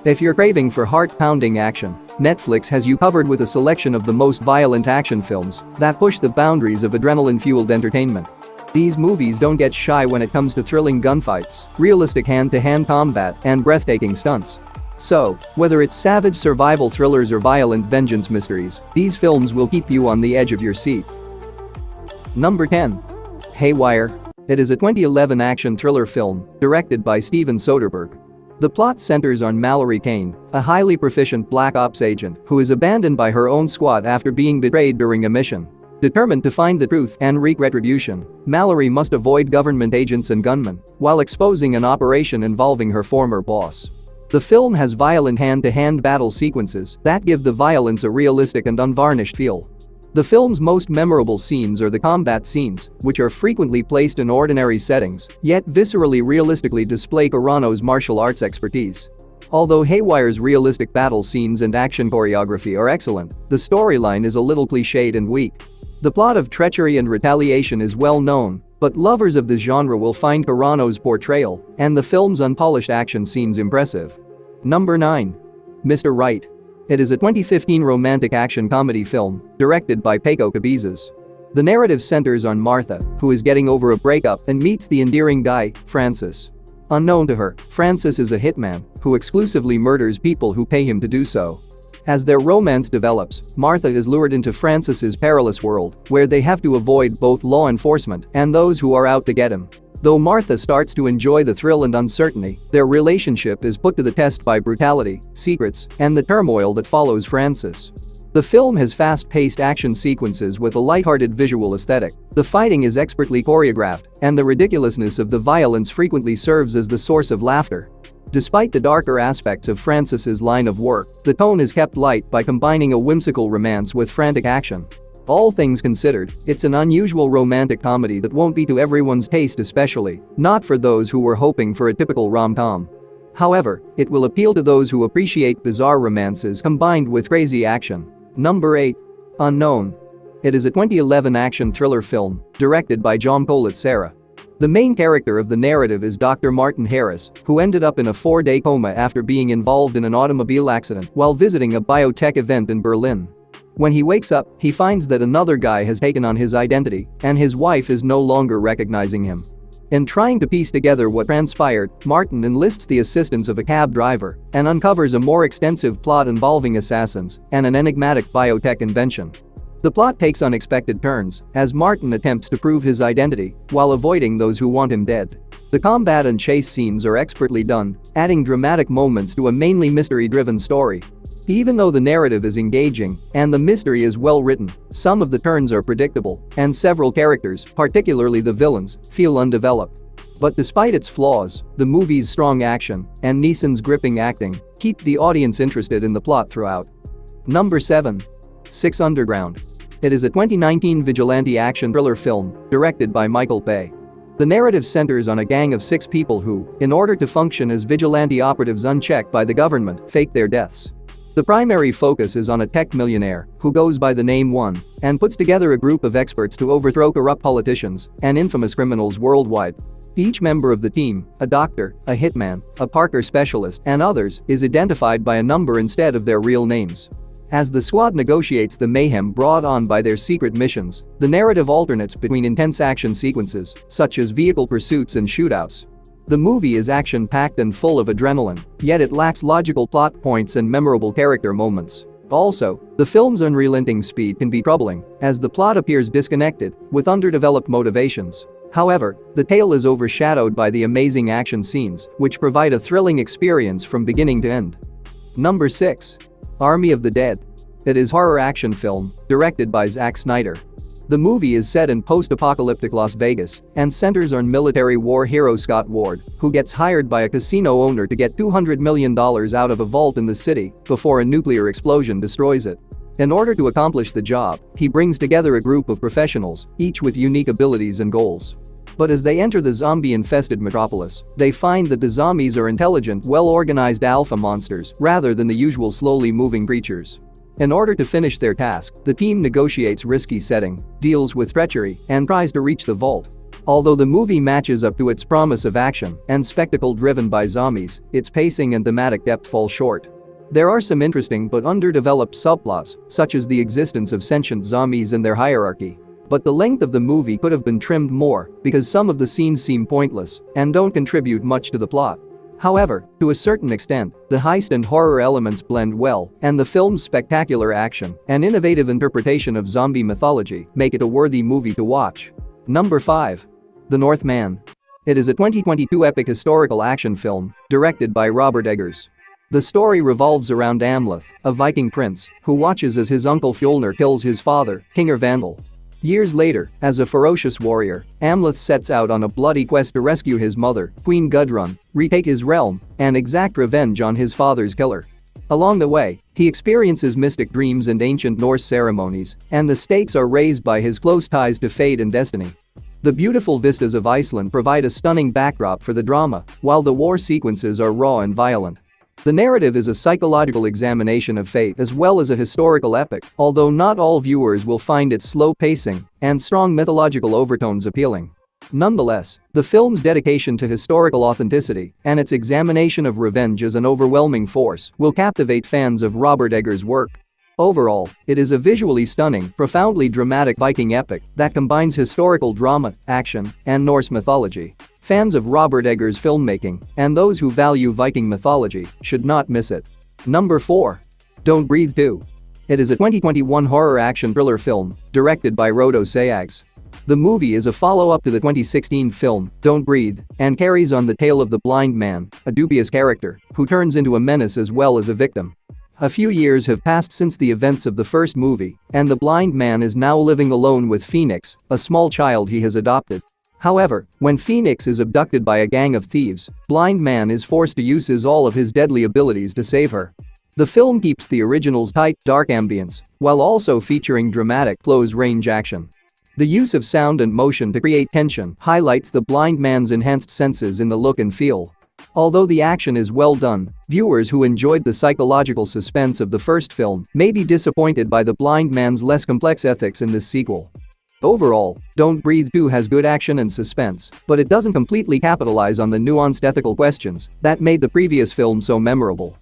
If you're craving for heart-pounding action, Netflix has you covered with a selection of the most violent action films that push the boundaries of adrenaline-fueled entertainment. These movies don't get shy when it comes to thrilling gunfights, realistic hand-to-hand combat, and breathtaking stunts. So, whether it's savage survival thrillers or violent vengeance mysteries, these films will keep you on the edge of your seat. Number 10. Haywire. It is a 2011 action thriller film directed by Steven Soderbergh. The plot centers on Mallory Kane, a highly proficient Black Ops agent who is abandoned by her own squad after being betrayed during a mission. Determined to find the truth and wreak retribution, Mallory must avoid government agents and gunmen while exposing an operation involving her former boss. The film has violent hand-to-hand battle sequences that give the violence a realistic and unvarnished feel. The film's most memorable scenes are the combat scenes, which are frequently placed in ordinary settings, yet viscerally realistically display Carano's martial arts expertise. Although Haywire's realistic battle scenes and action choreography are excellent, the storyline is a little cliched and weak. The plot of treachery and retaliation is well known, but lovers of the genre will find Carano's portrayal and the film's unpolished action scenes impressive. Number 9. Mr. Right. It is a 2015 romantic action comedy film directed by Paco Cabezas. The narrative centers on Martha, who is getting over a breakup and meets the endearing guy, Francis. Unknown to her, Francis is a hitman who exclusively murders people who pay him to do so. As their romance develops, Martha is lured into Francis's perilous world, where they have to avoid both law enforcement and those who are out to get him. Though Martha starts to enjoy the thrill and uncertainty, their relationship is put to the test by brutality, secrets, and the turmoil that follows Francis. The film has fast-paced action sequences with a lighthearted visual aesthetic. The fighting is expertly choreographed, and the ridiculousness of the violence frequently serves as the source of laughter. Despite the darker aspects of Francis's line of work, the tone is kept light by combining a whimsical romance with frantic action. All things considered, it's an unusual romantic comedy that won't be to everyone's taste, especially not for those who were hoping for a typical rom-com. However, it will appeal to those who appreciate bizarre romances combined with crazy action. Number 8. Unknown. It is a 2011 action thriller film directed by John Collet-Serra. The main character of the narrative is Dr. Martin Harris, who ended up in a 4-day coma after being involved in an automobile accident while visiting a biotech event in Berlin. When he wakes up, he finds that another guy has taken on his identity, and his wife is no longer recognizing him. In trying to piece together what transpired, Martin enlists the assistance of a cab driver and uncovers a more extensive plot involving assassins and an enigmatic biotech invention. The plot takes unexpected turns as Martin attempts to prove his identity while avoiding those who want him dead. The combat and chase scenes are expertly done, adding dramatic moments to a mainly mystery-driven story. Even though the narrative is engaging and the mystery is well written, some of the turns are predictable, and several characters, particularly the villains, feel undeveloped. But despite its flaws, the movie's strong action and Neeson's gripping acting keep the audience interested in the plot throughout. Number 7. 6 Underground. It is a 2019 vigilante action thriller film directed by Michael Bay. The narrative centers on a gang of 6 people who, in order to function as vigilante operatives unchecked by the government, fake their deaths. The primary focus is on a tech millionaire who goes by the name One and puts together a group of experts to overthrow corrupt politicians and infamous criminals worldwide. Each member of the team, a doctor, a hitman, a Parker specialist, and others, is identified by a number instead of their real names. As the squad negotiates the mayhem brought on by their secret missions, the narrative alternates between intense action sequences, such as vehicle pursuits and shootouts. The movie is action-packed and full of adrenaline, yet it lacks logical plot points and memorable character moments. Also, the film's unrelenting speed can be troubling, as the plot appears disconnected, with underdeveloped motivations. However, the tale is overshadowed by the amazing action scenes, which provide a thrilling experience from beginning to end. Number 6. Army of the Dead. It is a horror action film directed by Zack Snyder. The movie is set in post-apocalyptic Las Vegas and centers on military war hero Scott Ward, who gets hired by a casino owner to get $200 million out of a vault in the city before a nuclear explosion destroys it. In order to accomplish the job, he brings together a group of professionals, each with unique abilities and goals. But as they enter the zombie-infested metropolis, they find that the zombies are intelligent, well-organized alpha monsters rather than the usual slowly moving creatures. In order to finish their task, the team negotiates risky setting, deals with treachery, and tries to reach the vault. Although the movie matches up to its promise of action and spectacle driven by zombies, its pacing and thematic depth fall short. There are some interesting but underdeveloped subplots, such as the existence of sentient zombies and their hierarchy. But the length of the movie could have been trimmed more because some of the scenes seem pointless and don't contribute much to the plot. However, to a certain extent, the heist and horror elements blend well, and the film's spectacular action and innovative interpretation of zombie mythology make it a worthy movie to watch. Number 5. The Northman. It is a 2022 epic historical action film directed by Robert Eggers. The story revolves around Amleth, a Viking prince who watches as his uncle Fjolnir kills his father, King Vandal. Years later, as a ferocious warrior, Amleth sets out on a bloody quest to rescue his mother, Queen Gudrun, retake his realm, and exact revenge on his father's killer. Along the way, he experiences mystic dreams and ancient Norse ceremonies, and the stakes are raised by his close ties to fate and destiny. The beautiful vistas of Iceland provide a stunning backdrop for the drama, while the war sequences are raw and violent. The narrative is a psychological examination of fate as well as a historical epic, although not all viewers will find its slow pacing and strong mythological overtones appealing. Nonetheless, the film's dedication to historical authenticity and its examination of revenge as an overwhelming force will captivate fans of Robert Eggers' work. Overall, it is a visually stunning, profoundly dramatic Viking epic that combines historical drama, action, and Norse mythology. Fans of Robert Eggers' filmmaking and those who value Viking mythology should not miss it. Number 4. Don't Breathe 2. It is a 2021 horror action thriller film directed by Rodo Sayags. The movie is a follow-up to the 2016 film, Don't Breathe, and carries on the tale of the blind man, a dubious character who turns into a menace as well as a victim. A few years have passed since the events of the first movie, and the blind man is now living alone with Phoenix, a small child he has adopted. However, when Phoenix is abducted by a gang of thieves, Blind Man is forced to use all of his deadly abilities to save her. The film keeps the original's tight, dark ambience, while also featuring dramatic, close-range action. The use of sound and motion to create tension highlights the blind man's enhanced senses in the look and feel. Although the action is well done, viewers who enjoyed the psychological suspense of the first film may be disappointed by the blind man's less complex ethics in this sequel. Overall, Don't Breathe 2 has good action and suspense, but it doesn't completely capitalize on the nuanced ethical questions that made the previous film so memorable.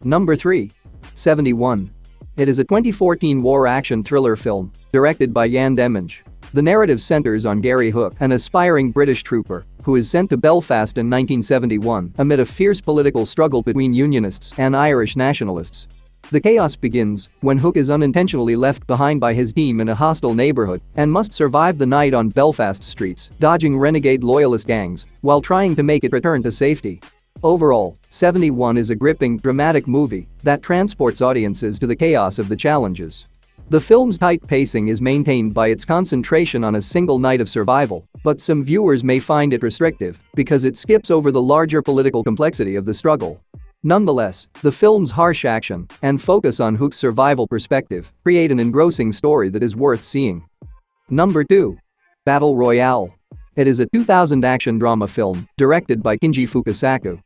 Number 3. 71. It is a 2014 war action thriller film directed by Jan Demming. The narrative centers on Gary Hook, an aspiring British trooper who is sent to Belfast in 1971 amid a fierce political struggle between Unionists and Irish nationalists. The chaos begins when Hook is unintentionally left behind by his team in a hostile neighborhood and must survive the night on Belfast streets, dodging renegade loyalist gangs while trying to make it return to safety. Overall, 71 is a gripping, dramatic movie that transports audiences to the chaos of the challenges. The film's tight pacing is maintained by its concentration on a single night of survival, but some viewers may find it restrictive because it skips over the larger political complexity of the struggle. Nonetheless, the film's harsh action and focus on Hook's survival perspective create an engrossing story that is worth seeing. Number 2. Battle Royale. It is a 2000 action drama film directed by Kinji Fukasaku.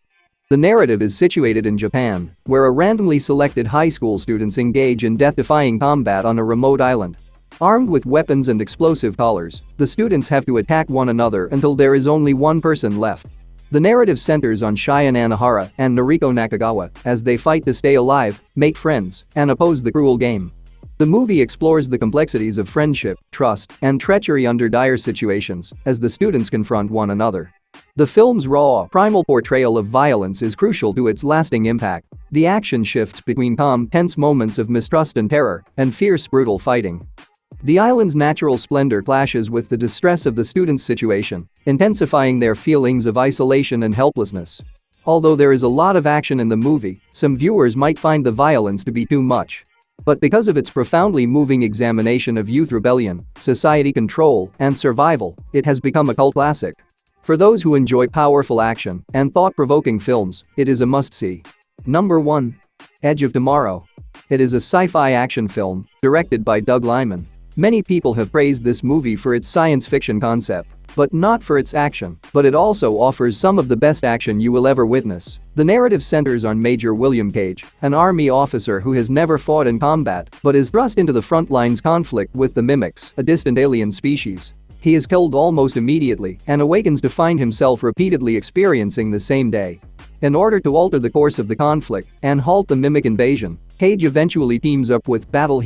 The narrative is situated in Japan, where a randomly selected high school students engage in death-defying combat on a remote island. Armed with weapons and explosive collars, the students have to attack one another until there is only one person left. The narrative centers on Cheyenne Anahara and Noriko Nakagawa as they fight to stay alive, make friends, and oppose the cruel game. The movie explores the complexities of friendship, trust, and treachery under dire situations as the students confront one another. The film's raw, primal portrayal of violence is crucial to its lasting impact. The action shifts between calm, tense moments of mistrust and terror and fierce, brutal fighting. The island's natural splendor clashes with the distress of the students' situation, intensifying their feelings of isolation and helplessness. Although there is a lot of action in the movie, some viewers might find the violence to be too much. But because of its profoundly moving examination of youth rebellion, society control, and survival, it has become a cult classic. For those who enjoy powerful action and thought-provoking films, it is a must-see. Number 1. Edge of Tomorrow. It is a sci-fi action film directed by Doug Liman. Many people have praised this movie for its science fiction concept, but not for its action, but it also offers some of the best action you will ever witness. The narrative centers on Major William Cage, an army officer who has never fought in combat but is thrust into the front lines conflict with the Mimics, a distant alien species. He is killed almost immediately and awakens to find himself repeatedly experiencing the same day. In order to alter the course of the conflict and halt the mimic invasion, Cage eventually teams up with Battle